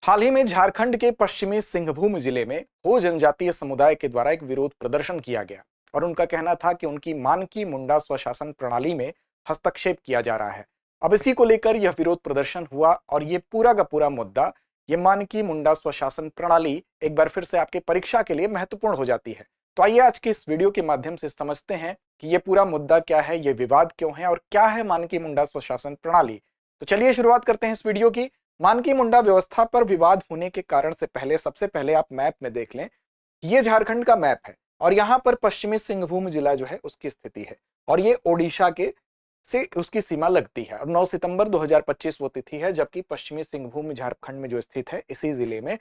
हाल ही में झारखंड के पश्चिमी सिंहभूम जिले में हो जनजातीय समुदाय के द्वारा एक विरोध प्रदर्शन किया गया और उनका कहना था कि उनकी मानकी मुंडा स्वशासन प्रणाली में हस्तक्षेप किया जा रहा है। अब इसी को लेकर यह विरोध प्रदर्शन हुआ और ये पूरा का पूरा मुद्दा, ये मानकी मुंडा स्वशासन प्रणाली एक बार फिर से आपके परीक्षा के लिए महत्वपूर्ण हो जाती है। तो आइए आज के इस वीडियो के माध्यम से समझते हैं कि ये पूरा मुद्दा क्या है, ये विवाद क्यों है और क्या है मानकी मुंडा स्वशासन प्रणाली। तो चलिए शुरुआत करते हैं इस वीडियो की। मानकी मुंडा व्यवस्था पर विवाद होने के कारण से पहले सबसे पहले आप मैप में देख लें, ये झारखंड का मैप है और यहां पर पश्चिमी सिंहभूम जिला जो है उसकी स्थिति है और ये ओडिशा के से उसकी सीमा लगती है। और 9 सितंबर 2025 वो तिथि है जबकि पश्चिमी सिंहभूम झारखंड में जो स्थित है इसी जिले में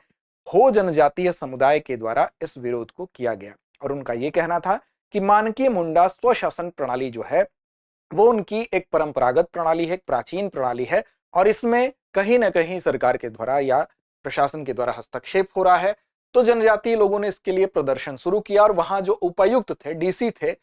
हो जनजातीय समुदाय के द्वारा इस विरोध को किया गया और उनका यह कहना था कि मानकी मुंडा स्वशासन प्रणाली जो है वो उनकी एक परंपरागत प्रणाली है, एक प्राचीन प्रणाली है और इसमें कहीं ना कहीं सरकार के द्वारा या प्रशासन के द्वारा हस्तक्षेप हो रहा है। तो जनजातीय लोगों ने इसके लिए प्रदर्शन शुरू किया और वहां जो उपायुक्त थे, डीसी थे,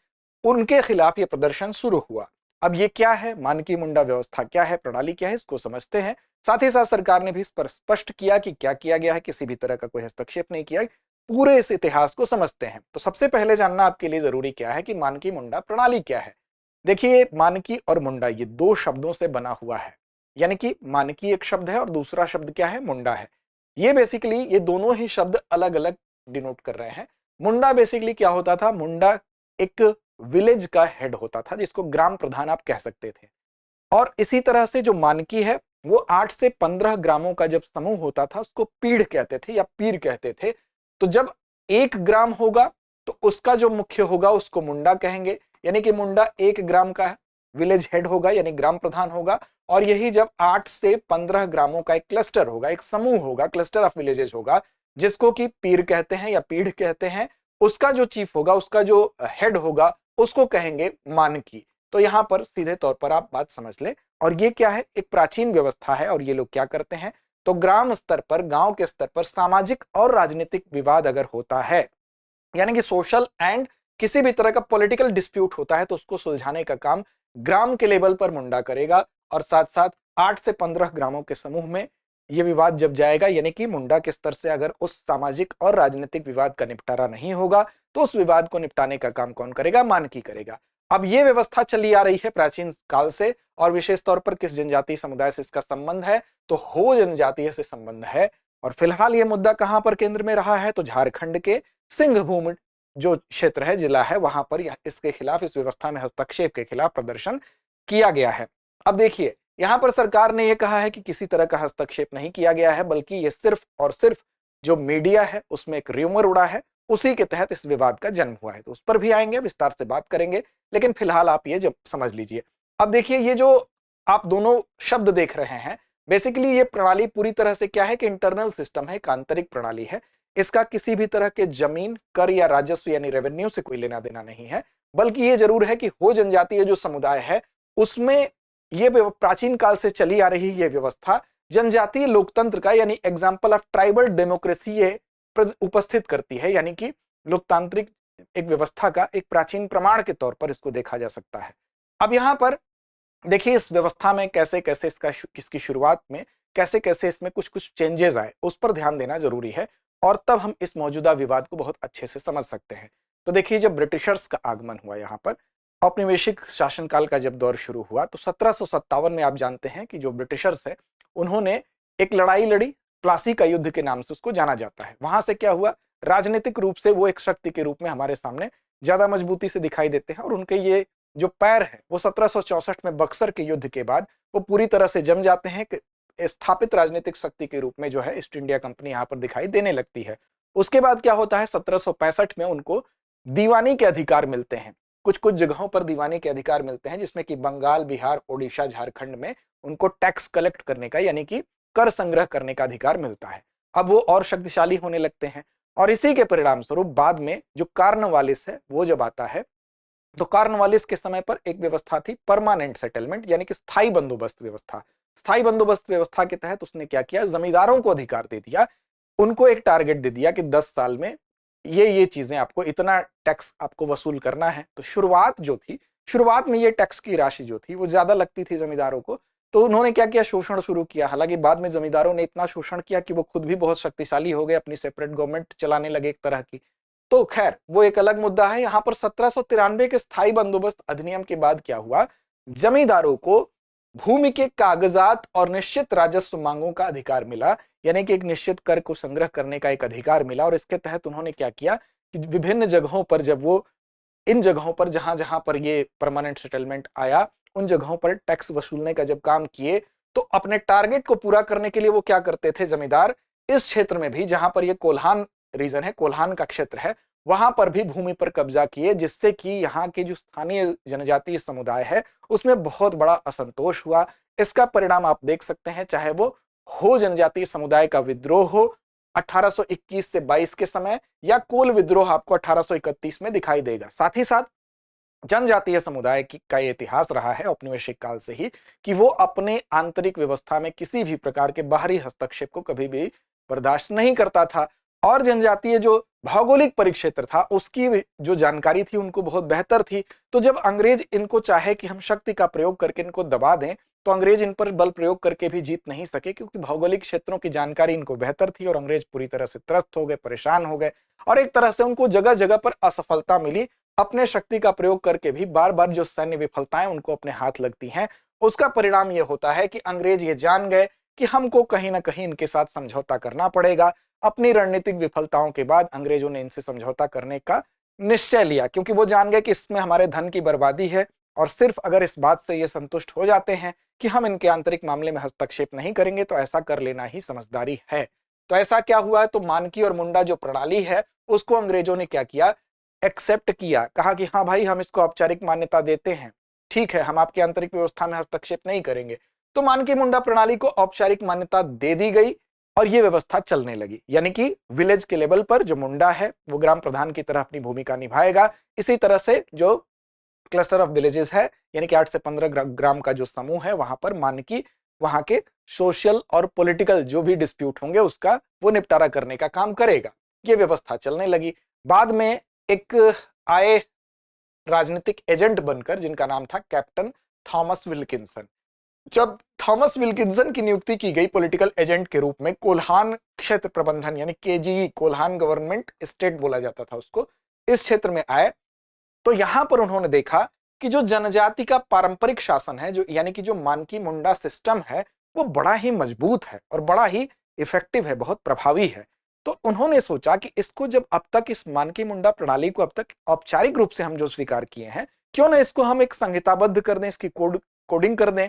उनके खिलाफ ये प्रदर्शन शुरू हुआ। अब ये क्या है, मानकी मुंडा व्यवस्था क्या है, प्रणाली क्या है, इसको समझते हैं। साथ ही साथ सरकार ने भी इस पर स्पष्ट किया कि क्या किया गया है, किसी भी तरह का कोई हस्तक्षेप नहीं किया। पूरे इस इतिहास को समझते हैं। तो सबसे पहले जानना आपके लिए जरूरी क्या है कि मानकी मुंडा प्रणाली क्या है। देखिए, मानकी और मुंडा ये दो शब्दों से बना हुआ है, यानी कि मानकी एक शब्द है और दूसरा शब्द क्या है, मुंडा है। ये बेसिकली ये दोनों ही शब्द अलग अलग डिनोट कर रहे हैं। मुंडा बेसिकली क्या होता था, मुंडा एक विलेज का हेड होता था जिसको ग्राम प्रधान आप कह सकते थे। और इसी तरह से जो मानकी है वो 8 से 15 ग्रामों का जब समूह होता था उसको पीढ़ कहते थे या पीर कहते थे। तो जब एक ग्राम होगा तो उसका जो मुख्य होगा उसको मुंडा कहेंगे, यानी कि मुंडा एक ग्राम का विलेज हेड होगा यानी ग्राम प्रधान होगा। और यही जब 8 से 15 ग्रामों का एक क्लस्टर होगा, एक समूह होगा, क्लस्टर ऑफ विलेजेस होगा, जिसको कि पीर कहते हैं या पीढ़ कहते हैं, उसका जो चीफ होगा, उसका जो हेड होगा, उसको कहेंगे मानकी। तो यहां पर सीधे तौर पर आप बात समझ लें। और ये क्या है, एक प्राचीन व्यवस्था है और ये लोग क्या करते हैं, तो ग्राम स्तर पर, गांव के स्तर पर सामाजिक और राजनीतिक विवाद अगर होता है, यानी कि सोशल एंड किसी भी तरह का पॉलिटिकल डिस्प्यूट होता है, तो उसको सुलझाने का काम ग्राम के लेवल पर मुंडा करेगा। और साथ साथ 8 से 15 ग्रामों के समूह में यह विवाद जब जाएगा, यानी कि मुंडा के स्तर से अगर उस सामाजिक और राजनीतिक विवाद का निपटारा नहीं होगा तो उस विवाद को निपटाने का काम कौन करेगा, मानकी करेगा। अब यह व्यवस्था चली आ रही है प्राचीन काल से और विशेष तौर पर किस जनजातीय समुदाय से इसका संबंध है, तो हो जनजातीय से संबंध है। और फिलहाल यह मुद्दा कहां पर केंद्र में रहा है, तो झारखंड के सिंहभूम जो क्षेत्र है, जिला है, वहां पर इसके खिलाफ, इस व्यवस्था में हस्तक्षेप के खिलाफ प्रदर्शन किया गया है। अब देखिए, यहां पर सरकार ने यह कहा है कि किसी तरह का हस्तक्षेप नहीं किया गया है, बल्कि यह सिर्फ और सिर्फ जो मीडिया है उसमें एक र्यूमर उड़ा है, उसी के तहत इस विवाद का जन्म हुआ है। तो उस पर भी आएंगे, विस्तार से बात करेंगे, लेकिन फिलहाल आप ये जब समझ लीजिए। अब देखिए, ये जो आप दोनों शब्द देख रहे हैं, बेसिकली ये प्रणाली पूरी तरह से क्या है कि इंटरनल सिस्टम है, एक आंतरिक प्रणाली है। इसका किसी भी तरह के जमीन, कर या राजस्व यानी रेवेन्यू से कोई लेना देना नहीं है, बल्कि ये जरूर है कि हो जनजातीय जो समुदाय है उसमें ये प्राचीन काल से चली आ रही ये व्यवस्था जनजातीय लोकतंत्र का, यानी एग्जाम्पल ऑफ ट्राइबल डेमोक्रेसी ये उपस्थित करती है, यानी कि लोकतांत्रिक एक व्यवस्था का एक प्राचीन प्रमाण के तौर पर इसको देखा जा सकता है। अब यहां पर देखिए, इस व्यवस्था में कैसे कैसे इसकी शुरुआत में कैसे कैसे इसमें कुछ कुछ चेंजेस आए, उस पर ध्यान देना जरूरी है और तब हम इस मौजूदा विवाद को बहुत अच्छे से समझ सकते हैं। तो देखिए, जब ब्रिटिशर्स का आगमन हुआ यहाँ पर, औपनिवेशिक शासनकाल का जब दौर शुरू हुआ, तो 1757 में आप जानते हैं कि जो ब्रिटिशर्स है उन्होंने एक लड़ाई लड़ी, प्लासी का युद्ध के नाम से उसको जाना जाता है। वहां से क्या हुआ, राजनीतिक रूप से वो एक शक्ति के रूप में हमारे सामने ज्यादा मजबूती से दिखाई देते हैं और उनके ये जो पैर है वो 1764 में बक्सर के युद्ध के बाद वो पूरी तरह से जम जाते हैं कि स्थापित राजनीतिक शक्ति के रूप में जो है ईस्ट इंडिया कंपनी यहां पर दिखाई देने लगती है। उसके बाद क्या होता है, 1765 में उनको दीवानी के अधिकार मिलते हैं, कुछ कुछ जगहों पर दीवानी के अधिकार मिलते हैं, जिसमें कि बंगाल, बिहार, ओडिशा, झारखंड में उनको टैक्स कलेक्ट करने का, यानी कि कर संग्रह करने का अधिकार मिलता है। अब वो और शक्तिशाली होने लगते हैं और इसी के परिणाम स्वरूप बाद में जो कार्नवालिस है वो जब आता है, तो कार्नवालिस के समय पर एक व्यवस्था थी परमानेंट सेटलमेंट, यानी कि स्थायी बंदोबस्त व्यवस्था। स्थायी बंदोबस्त व्यवस्था के तहत उसने क्या किया, जमींदारों को अधिकार दे दिया, उनको एक टारगेट दे दिया कि 10 साल में ये चीजें आपको, इतना टैक्स आपको वसूल करना है। तो शुरुआत जो थी, शुरुआत में ये टैक्स की राशि जो थी वो ज्यादा लगती थी जमींदारों को, तो उन्होंने क्या किया, शोषण शुरू किया। हालांकि बाद में जमींदारों ने इतना शोषण किया कि वो खुद भी बहुत शक्तिशाली हो गए, अपनी सेपरेट गवर्नमेंट चलाने लगे एक तरह की। तो खैर वो एक अलग मुद्दा है। यहाँ पर 1793 के स्थायी बंदोबस्त अधिनियम के बाद क्या हुआ, जमींदारों को भूमि के कागजात और निश्चित राजस्व मांगों का अधिकार मिला, यानी कि एक निश्चित कर को संग्रह करने का एक अधिकार मिला। और इसके तहत उन्होंने क्या किया कि विभिन्न जगहों पर, जब वो इन जगहों पर जहां जहां पर ये परमानेंट सेटलमेंट आया, उन जगहों पर टैक्स वसूलने का जब काम किए, तो अपने टारगेट को पूरा करने के लिए वो क्या करते थे जमींदार, इस क्षेत्र में भी जहां पर ये कोल्हान रीजन है, कोल्हान का क्षेत्र है, वहां पर भी भूमि पर कब्जा किए, जिससे कि यहाँ के जो स्थानीय जनजातीय समुदाय है उसमें बहुत बड़ा असंतोष हुआ। इसका परिणाम आप देख सकते हैं, चाहे वो हो जनजातीय समुदाय का विद्रोह हो 1821 से 22 के समय, या कोल विद्रोह आपको 1831 में दिखाई देगा। साथ ही साथ जनजातीय समुदाय का ये इतिहास रहा है औपनिवेशिक काल से ही कि वो अपने आंतरिक व्यवस्था में किसी भी प्रकार के बाहरी हस्तक्षेप को कभी भी बर्दाश्त नहीं करता था। और जनजातीय जो भौगोलिक परिक्षेत्र था उसकी जो जानकारी थी उनको बहुत बेहतर थी। तो जब अंग्रेज इनको चाहे कि हम शक्ति का प्रयोग करके इनको दबा दें, तो अंग्रेज इन पर बल प्रयोग करके भी जीत नहीं सके, क्योंकि भौगोलिक क्षेत्रों की जानकारी इनको बेहतर थी। और अंग्रेज पूरी तरह से त्रस्त हो गए, परेशान हो गए, और एक तरह से उनको जगह जगह पर असफलता मिली। अपने शक्ति का प्रयोग करके भी बार बार जो सैन्य विफलताएं उनको अपने हाथ लगती हैं, उसका परिणाम यह होता है कि अंग्रेज ये जान गए कि हमको कहीं ना कहीं इनके साथ समझौता करना पड़ेगा। अपनी रणनीतिक विफलताओं के बाद अंग्रेजों ने इनसे समझौता करने का निश्चय लिया, क्योंकि वो जान गए कि इसमें हमारे धन की बर्बादी है, और सिर्फ अगर इस बात से ये संतुष्ट हो जाते हैं कि हम इनके आंतरिक मामले में हस्तक्षेप नहीं करेंगे, तो ऐसा कर लेना ही समझदारी है। तो ऐसा क्या हुआ है, तो मानकी और मुंडा जो प्रणाली है उसको अंग्रेजों ने क्या किया, एक्सेप्ट किया। कहा कि हाँ भाई, हम इसको औपचारिक मान्यता देते हैं, ठीक है, हम आपकी आंतरिक व्यवस्था में हस्तक्षेप नहीं करेंगे। तो मानकी मुंडा प्रणाली को औपचारिक मान्यता दे दी गई और ये व्यवस्था चलने लगी। यानी कि विलेज के लेवल पर जो मुंडा है वो ग्राम प्रधान की तरह अपनी भूमिका निभाएगा। इसी तरह से जो क्लस्टर ऑफ विलेजेस है, यानी कि 8 से 15 ग्राम का जो समूह है, वहां पर मानकी वहां के सोशल और पॉलिटिकल जो भी डिस्प्यूट होंगे उसका वो निपटारा करने का काम करेगा। ये व्यवस्था चलने लगी। बाद में एक आए राजनीतिक एजेंट बनकर, जिनका नाम था कैप्टन थॉमस विल्किंसन। जब थॉमस विल्किंसन की नियुक्ति की गई पॉलिटिकल एजेंट के रूप में, कोल्हान क्षेत्र प्रबंधन यानी केजीई, कोल्हान गवर्नमेंट स्टेट बोला जाता था उसको, इस क्षेत्र में आए, तो यहां पर उन्होंने देखा कि जो जनजाति का पारंपरिक शासन है, जो यानी कि जो मानकी मुंडा सिस्टम है, वो बड़ा ही मजबूत है और बड़ा ही इफेक्टिव है, बहुत प्रभावी है। तो उन्होंने सोचा कि इसको, जब अब तक इस मानकी मुंडा प्रणाली को अब तक औपचारिक रूप से हम जो स्वीकार किए हैं, क्यों ना इसको हम एक संहिताबद्ध कर दें, इसकी कोडिंग कर दें,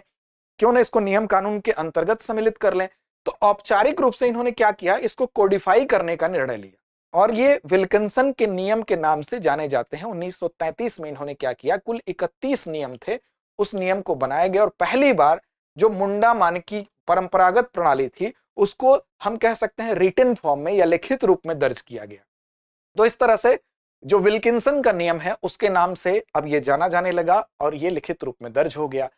क्यों ना इसको नियम कानून के अंतर्गत सम्मिलित कर लें। तो औपचारिक रूप से इन्होंने क्या किया, इसको कोडिफाई करने का निर्णय लिया, और ये विल्किंसन के नियम के नाम से जाने जाते हैं। 1933 में इन्होंने क्या किया, कुल 31 नियम थे, उस नियम को बनाए गए, और पहली बार जो मुंडा मानकी परंपरागत प्रणाली थी उसको हम कह सकते हैं रिटन फॉर्म में या लिखित रूप में दर्ज किया गया। तो इस तरह से जो विल्किंसन का नियम है उसके नाम से अब ये जाना जाने लगा और ये लिखित रूप में दर्ज हो गया।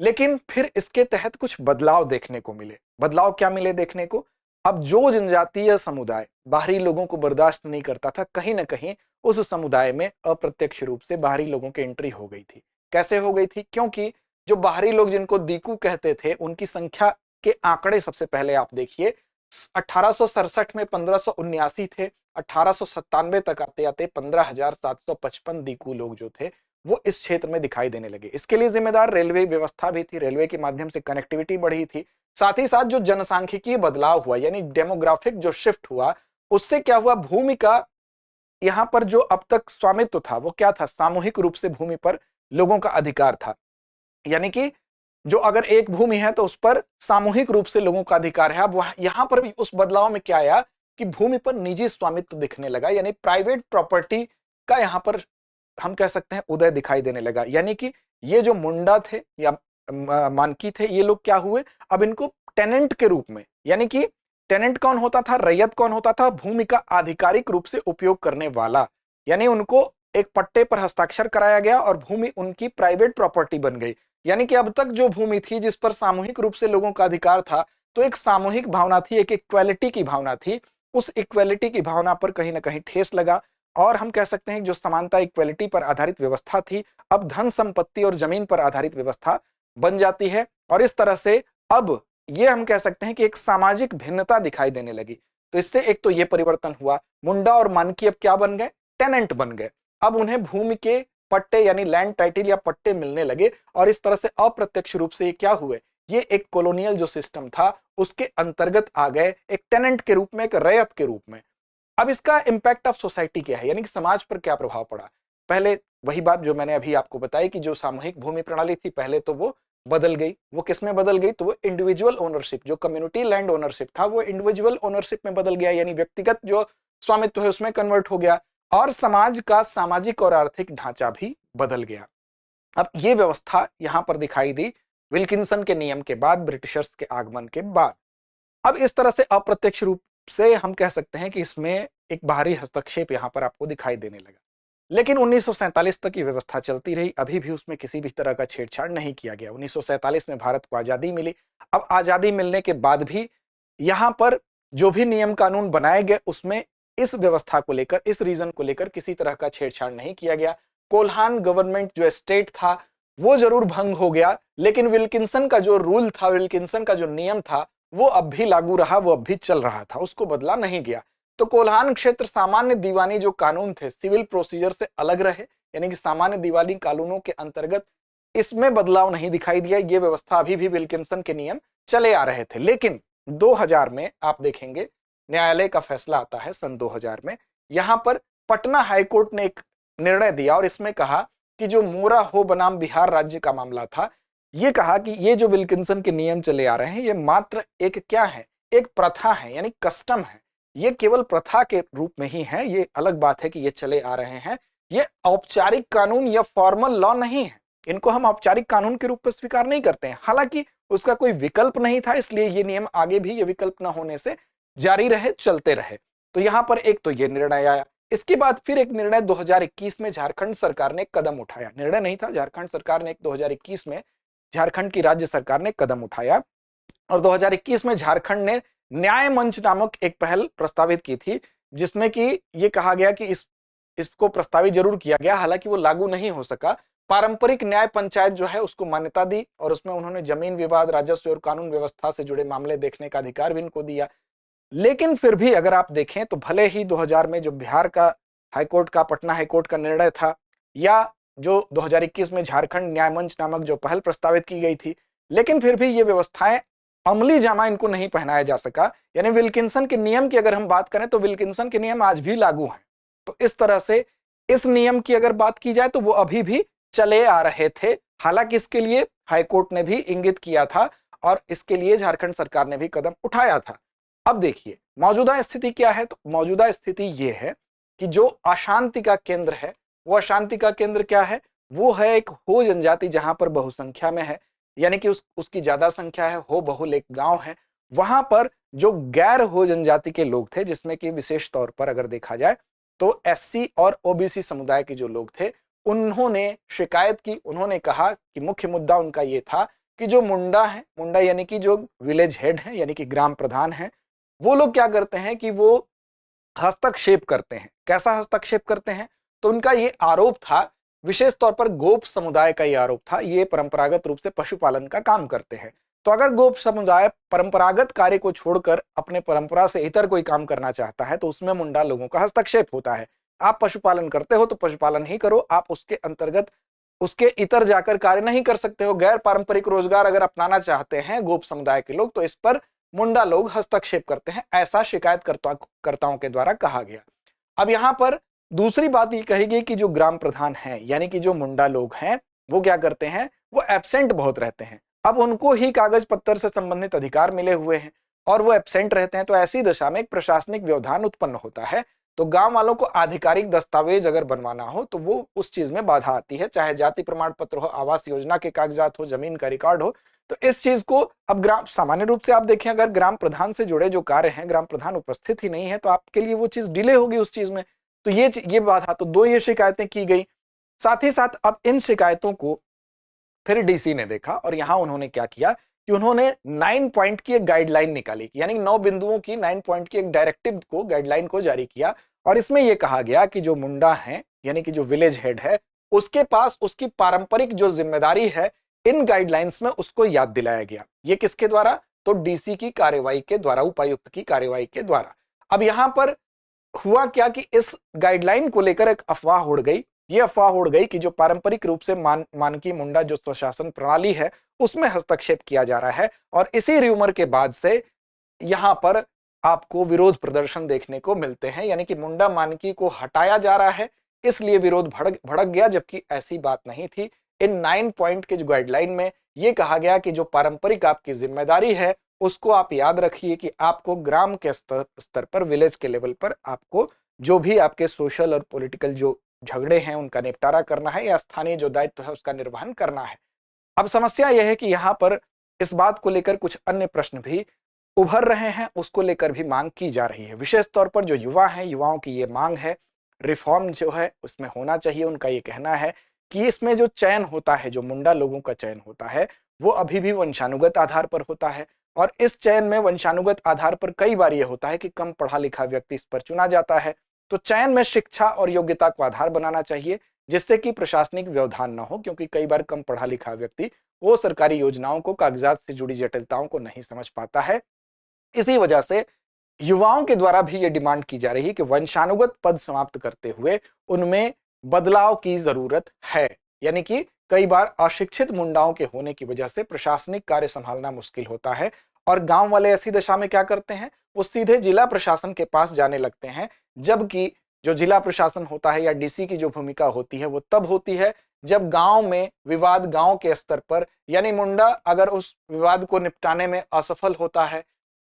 लेकिन फिर इसके तहत कुछ बदलाव देखने को मिले। बदलाव क्या मिले देखने को, अब जो जनजातीय समुदाय बाहरी लोगों को बर्दाश्त नहीं करता था, कहीं ना कहीं उस समुदाय में अप्रत्यक्ष रूप से बाहरी लोगों की एंट्री हो गई थी। कैसे हो गई थी, क्योंकि जो बाहरी लोग जिनको दीकू कहते थे, उनकी संख्या के आंकड़े सबसे पहले आप देखिए, 1867 में 1579 थे, 1897 तक आते आते 15,755 दीकू लोग जो थे वो इस क्षेत्र में दिखाई देने लगे। इसके लिए जिम्मेदार रेलवे व्यवस्था भी थी, रेलवे के माध्यम से कनेक्टिविटी बढ़ी थी। साथ ही साथ जो जनसांख्यिकीय बदलाव हुआ, यानी डेमोग्राफिक जो शिफ्ट हुआ, उससे क्या हुआ, भूमि का यहां पर जो अब तक स्वामित्व था वो क्या था, सामूहिक रूप से भूमि पर लोगों का अधिकार था। यानी कि जो अगर एक भूमि है तो उस पर सामूहिक रूप से लोगों का अधिकार है। अब यहां पर भी उस बदलाव में क्या आया कि भूमि पर निजी स्वामित्व दिखने लगा, यानी प्राइवेट प्रॉपर्टी का यहां पर हम कह सकते हैं उदय दिखाई देने लगा। यानी कि ये जो मुंडा थे या मानकी थे, ये लोग क्या हुए, अब इनको टेनेंट के रूप में, यानी कि टेनेंट कौन होता था, रैयत कौन होता था, भूमि का आधिकारिक रूप से उपयोग करने वाला, यानी उनको एक पट्टे पर हस्ताक्षर कराया गया और भूमि उनकी प्राइवेट प्रॉपर्टी बन गई। यानी कि अब तक जो भूमि थी जिस पर सामूहिक रूप से लोगों का अधिकार था, तो एक सामूहिक भावना थी, एक इक्वालिटी की भावना थी, उस इक्वालिटी की भावना पर कहीं ना कहीं ठेस लगा। और हम कह सकते हैं जो समानता इक्वालिटी पर आधारित व्यवस्था थी, अब धन संपत्ति और जमीन पर आधारित व्यवस्था बन जाती है और इस तरह से अब ये हम कह सकते हैं कि एक सामाजिक भिन्नता दिखाई देने लगी। तो इससे एक तो ये परिवर्तन हुआ, मुंडा और मानकी अब क्या बन गए, टेनेंट बन गए। अब उन्हें भूमि के पट्टे यानी लैंड टाइटल या पट्टे मिलने लगे और इस तरह से अप्रत्यक्ष रूप से ये क्या हुए, ये एक कॉलोनियल जो सिस्टम था उसके अंतर्गत आ गए, एक टेनेंट के रूप में, एक रैयत के रूप में। अब इसका इंपैक्ट ऑफ सोसाइटी क्या है, यानी कि समाज पर क्या प्रभाव पड़ा। पहले वही बात जो मैंने अभी आपको बताई कि जो सामूहिक भूमि प्रणाली थी पहले तो वो बदल गई। वो किसमें बदल गई, तो वो इंडिविजुअल ओनरशिप, जो कम्युनिटी लैंड ओनरशिप था वो इंडिविजुअल ओनरशिप में बदल गया, यानी व्यक्तिगत जो स्वामित्व है उसमें कन्वर्ट हो गया और समाज का सामाजिक और आर्थिक ढांचा भी बदल गया। अब ये व्यवस्था यहां पर दिखाई दी विल्किंसन के नियम के बाद, ब्रिटिशर्स के आगमन के बाद। अब इस तरह से अप्रत्यक्ष रूप से हम कह सकते हैं कि इसमें एक बाहरी हस्तक्षेप यहां पर आपको दिखाई देने लगा। लेकिन 1947 तक ये व्यवस्था चलती रही, अभी भी उसमें किसी भी तरह का छेड़छाड़ नहीं किया गया। 1947 में भारत को आजादी मिली। अब आजादी मिलने के बाद भी यहां पर जो भी नियम कानून बनाए गए उसमें इस व्यवस्था को लेकर, इस रीजन को लेकर किसी तरह का छेड़छाड़ नहीं किया गया। कोल्हान गवर्नमेंट जो स्टेट था वो जरूर भंग हो गया, लेकिन विल्किंसन का जो रूल था, विल्किंसन का जो नियम था वो अब भी लागू रहा, वो अब भी चल रहा था, उसको बदला नहीं गया। तो कोल्हान क्षेत्र सामान्य दीवानी जो कानून थे सिविल प्रोसीजर से अलग रहे, यानी कि सामान्य दीवानी कानूनों के अंतर्गत इसमें बदलाव नहीं दिखाई दिया। ये व्यवस्था अभी भी विल्किंसन के नियम चले आ रहे थे। लेकिन 2000 में आप देखेंगे न्यायालय का फैसला आता है सन 2000 में। यहां पर पटना हाईकोर्ट ने एक निर्णय दिया और इसमें कहा कि जो मोरा हो बनाम बिहार राज्य का मामला था, ये कहा कि ये जो विल्किंसन के नियम चले आ रहे हैं ये मात्र एक क्या है, एक प्रथा है, यानी कस्टम है। ये केवल प्रथा के रूप में ही है, ये अलग बात है कि ये चले आ रहे हैं, ये औपचारिक कानून या फॉर्मल लॉ नहीं है। इनको हम औपचारिक कानून के रूप में स्वीकार नहीं करते हैं। हालांकि उसका कोई विकल्प नहीं था, इसलिए ये नियम आगे भी ये विकल्प न होने से जारी रहे, चलते रहे। तो यहां पर एक तो ये निर्णय आया। इसके बाद फिर एक निर्णय 2021 में झारखंड सरकार ने कदम उठाया। निर्णय नहीं था, झारखंड सरकार ने 2021 में झारखंड की राज्य सरकार ने कदम उठाया और 2021 में झारखंड ने न्याय मंच नामक एक पहल प्रस्तावित की थी, जिसमें कि ये कहा गया कि इसको प्रस्तावित जरूर किया गया, हालांकि वो लागू नहीं हो सका। पारंपरिक न्याय पंचायत जो है उसको मान्यता दी और उसमें उन्होंने जमीन विवाद, राजस्व और कानून व्यवस्था से जुड़े मामले देखने का अधिकार भी इनको दिया। लेकिन फिर भी अगर आप देखें तो भले ही 2000 में जो बिहार का हाईकोर्ट का, पटना हाईकोर्ट का निर्णय था, या जो 2021 में झारखंड न्याय मंच नामक जो पहल प्रस्तावित की गई थी, लेकिन फिर भी ये व्यवस्थाएं अमली जामा इनको नहीं पहनाया जा सका। यानी विल्किंसन के नियम की अगर हम बात करें तो विल्किंसन के नियम आज भी लागू हैं। तो इस तरह से इस नियम की अगर बात की जाए तो वो अभी भी चले आ रहे थे। हालांकि इसके लिए हाईकोर्ट ने भी इंगित किया था और इसके लिए झारखंड सरकार ने भी कदम उठाया था। अब देखिए मौजूदा स्थिति क्या है, तो मौजूदा स्थिति ये है कि जो अशांति का केंद्र है, वो अशांति का केंद्र क्या है, वो है एक हो जनजाति जहां पर बहुसंख्या में है, यानी कि उसकी ज्यादा संख्या है, हो बहुल एक गांव है। वहां पर जो गैर हो जनजाति के लोग थे, जिसमें कि विशेष तौर पर अगर देखा जाए तो एससी और ओबीसी समुदाय के जो लोग थे, उन्होंने शिकायत की। उन्होंने कहा कि मुख्य मुद्दा उनका ये था कि जो मुंडा है, मुंडा यानी कि जो विलेज हेड है, यानी कि ग्राम प्रधान है, वो लोग क्या करते हैं कि वो हस्तक्षेप करते हैं। कैसा हस्तक्षेप करते हैं, तो उनका ये आरोप था, विशेष तौर पर गोप समुदाय का ये आरोप था, ये परंपरागत रूप से पशुपालन का काम करते हैं। तो अगर गोप समुदाय परंपरागत कार्य को छोड़कर अपने परंपरा से इतर कोई काम करना चाहता है तो उसमें मुंडा लोगों का हस्तक्षेप होता है। आप पशुपालन करते हो तो पशुपालन ही करो, आप उसके अंतर्गत उसके इतर जाकर कार्य नहीं कर सकते हो। गैर पारंपरिक रोजगार अगर अपनाना चाहते हैं गोप समुदाय के लोग तो इस पर मुंडा लोग हस्तक्षेप करते हैं, ऐसा शिकायतकर्ताओं के द्वारा कहा गया। अब यहां पर दूसरी बात ये कही गई कि जो ग्राम प्रधान है, यानी कि जो मुंडा लोग हैं, वो क्या करते हैं, वो एब्सेंट बहुत रहते हैं। अब उनको ही कागज पत्तर से संबंधित अधिकार मिले हुए हैं और वो एब्सेंट रहते हैं, तो ऐसी दशा में एक प्रशासनिक व्यवधान उत्पन्न होता है। तो गांव वालों को आधिकारिक दस्तावेज अगर बनवाना हो तो वो उस चीज में बाधा आती है, चाहे जाति प्रमाण पत्र हो, आवास योजना के कागजात हो, जमीन का रिकॉर्ड हो। तो इस चीज को अब ग्राम, सामान्य रूप से आप देखें अगर ग्राम प्रधान से जुड़े जो कार्य हैं, ग्राम प्रधान उपस्थित ही नहीं है तो आपके लिए वो चीज डिले होगी उस चीज में। तो ये बाधा, तो दो ये शिकायतें की गई। साथ ही साथ अब इन शिकायतों को फिर डीसी ने देखा और यहां उन्होंने क्या किया कि उन्होंने 9 पॉइंट की एक गाइडलाइन निकाली, यानी 9 बिंदुओं की 9 पॉइंट की एक डायरेक्टिव को, गाइडलाइन को जारी किया। और इसमें यह कहा गया कि जो मुंडा है, यानी कि जो विलेज हेड है, उसके पास उसकी पारंपरिक जो जिम्मेदारी है इन गाइडलाइंस में उसको याद दिलाया गया। ये किसके द्वारा? तो डीसी की कार्यवाही के द्वारा, उपायुक्त की कार्यवाही के द्वारा। अब यहां पर हुआ क्या कि इस गाइडलाइन को लेकर एक अफवाह उड़ गई। ये अफवाह उड़ गई कि जो पारंपरिक रूप से मानकी मुंडा जो स्वशासन प्रणाली है उसमें हस्तक्षेप किया जा रहा है, और इसी र्यूमर के बाद से यहां पर आपको विरोध प्रदर्शन देखने को मिलते हैं, यानी कि मुंडा मानकी को हटाया जा रहा है, इसलिए विरोध भड़क गया, जबकि ऐसी बात नहीं थी। इन 9 पॉइंट के जो गाइडलाइन में यह कहा गया कि जो पारंपरिक आपकी जिम्मेदारी है उसको आप याद रखिए कि आपको ग्राम के स्तर पर, विलेज के लेवल पर आपको जो भी आपके सोशल और पॉलिटिकल जो झगड़े हैं उनका निपटारा करना है, या स्थानीय जो दायित्व है उसका निर्वहन करना है। अब समस्या यह है कि यहां पर इस बात को लेकर कुछ अन्य प्रश्न भी उभर रहे हैं, उसको लेकर भी मांग की जा रही है। विशेष तौर पर जो युवा हैं, युवाओं की ये मांग है, रिफॉर्म जो है उसमें होना चाहिए। उनका ये कहना है कि इसमें जो चयन होता है, जो मुंडा लोगों का चयन होता है, वो अभी भी वंशानुगत आधार पर होता है, और इस चयन में वंशानुगत आधार पर कई बार यह होता है कि कम पढ़ा लिखा व्यक्ति इस पर चुना जाता है। तो चयन में शिक्षा और योग्यता को आधार बनाना चाहिए, जिससे कि प्रशासनिक व्यवधान न हो, क्योंकि कई बार कम पढ़ा लिखा व्यक्ति वो सरकारी योजनाओं को, कागजात से जुड़ी जटिलताओं को नहीं समझ पाता है। इसी वजह से युवाओं के द्वारा भी यह डिमांड की जा रही है कि वंशानुगत पद समाप्त करते हुए उनमें बदलाव की जरूरत है। यानी कि कई बार अशिक्षित मुंडाओं के होने की वजह से प्रशासनिक कार्य संभालना मुश्किल होता है, और गांव वाले ऐसी दशा में क्या करते हैं, वो सीधे जिला प्रशासन के पास जाने लगते हैं। जबकि जो जिला प्रशासन होता है या डीसी की जो भूमिका होती है वो तब होती है जब गांव में विवाद, गांव के स्तर पर, यानी मुंडा अगर उस विवाद को निपटाने में असफल होता है,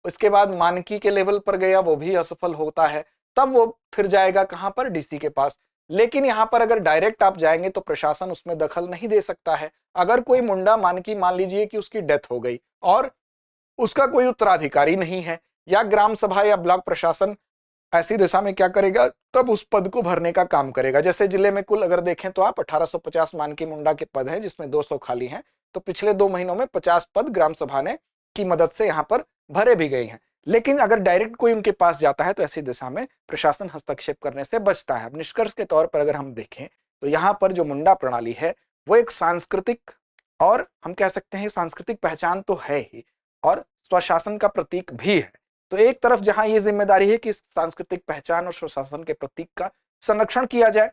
उसके बाद मानकी के लेवल पर गया, वो भी असफल होता है, तब वो फिर जाएगा कहां पर? डीसी के पास। लेकिन यहां पर अगर डायरेक्ट आप जाएंगे तो प्रशासन उसमें दखल नहीं दे सकता है। अगर कोई मुंडा मानकी, मान लीजिए कि उसकी डेथ हो गई और उसका कोई उत्तराधिकारी नहीं है, या ग्राम सभा या ब्लॉक प्रशासन ऐसी दिशा में क्या करेगा, तब उस पद को भरने का काम करेगा। जैसे जिले में कुल अगर देखें तो आप 1850 मानकी मुंडा के पद हैं, जिसमें 200 खाली हैं, तो पिछले 2 महीनों में 50 पद ग्राम सभा ने की मदद से यहां पर भरे भी गए हैं। लेकिन अगर डायरेक्ट कोई उनके पास जाता है तो ऐसी दिशा में प्रशासन हस्तक्षेप करने से बचता है। अब निष्कर्ष के तौर पर अगर हम देखें तो यहां पर जो मुंडा प्रणाली है वो एक सांस्कृतिक, और हम कह सकते हैं सांस्कृतिक पहचान तो है ही, और स्वशासन का प्रतीक भी है। तो एक तरफ जहां ये जिम्मेदारी है कि सांस्कृतिक पहचान और स्वशासन के प्रतीक का संरक्षण किया जाए,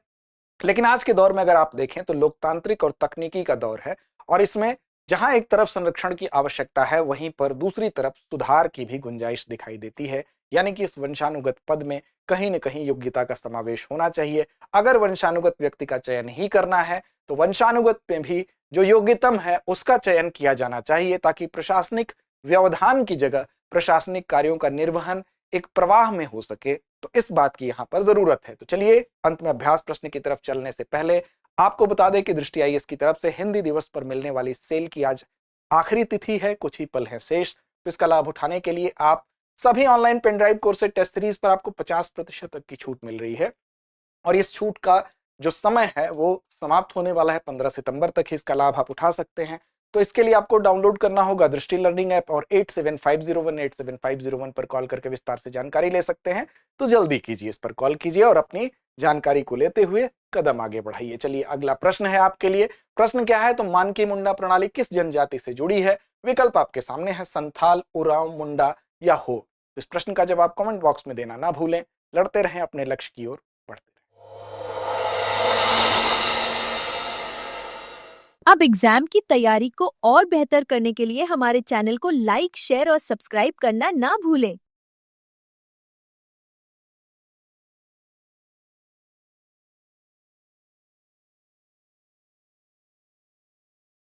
लेकिन आज के दौर में अगर आप देखें तो लोकतांत्रिक और तकनीकी का दौर है, और इसमें जहां एक तरफ संरक्षण की आवश्यकता है, वहीं पर दूसरी तरफ सुधार की भी गुंजाइश दिखाई देती है। यानी कि इस वंशानुगत पद में कहीं न कहीं योग्यता का समावेश होना चाहिए। अगर वंशानुगत व्यक्ति का चयन ही करना है तो वंशानुगत में भी जो योग्यतम है उसका चयन किया जाना चाहिए, ताकि प्रशासनिक व्यवधान की जगह प्रशासनिक कार्यों का निर्वहन एक प्रवाह में हो सके। तो इस बात की यहां पर जरूरत है। तो चलिए अंत में अभ्यास प्रश्न की तरफ चलने से पहले आपको बता दें कि दृष्टि आईएएस की तरफ से हिंदी दिवस पर मिलने वाली सेल की आज आखिरी तिथि है, कुछ ही पल हैं शेष। तो इसका लाभ उठाने के लिए आप सभी ऑनलाइन पेन ड्राइव कोर्स से टेस्ट सीरीज पर आपको 50% तक की छूट मिल रही है, और इस छूट का जो समय है वो समाप्त होने वाला है 15 सितंबर तक ही इसका लाभ आप उठा सकते हैं। तो इसके लिए आपको डाउनलोड करना होगा दृष्टि लर्निंग ऐप, और 8750187501 पर कॉल करके विस्तार से जानकारी ले सकते हैं। तो जल्दी कीजिए, इस पर कॉल कीजिए और अपनी जानकारी को लेते हुए कदम आगे बढ़ाइए। चलिए अगला प्रश्न है आपके लिए। प्रश्न क्या है? तो मानकी मुंडा प्रणाली किस जनजाति से जुड़ी है? विकल्प आपके सामने है, संथाल, उरांव, मुंडा या हो। इस प्रश्न का जवाब कमेंट बॉक्स में देना ना भूलें। लड़ते रहें अपने लक्ष्य की ओर बढ़ते रहें। अब एग्जाम की तैयारी को और बेहतर करने के लिए हमारे चैनल को लाइक, शेयर और सब्सक्राइब करना ना भूलें।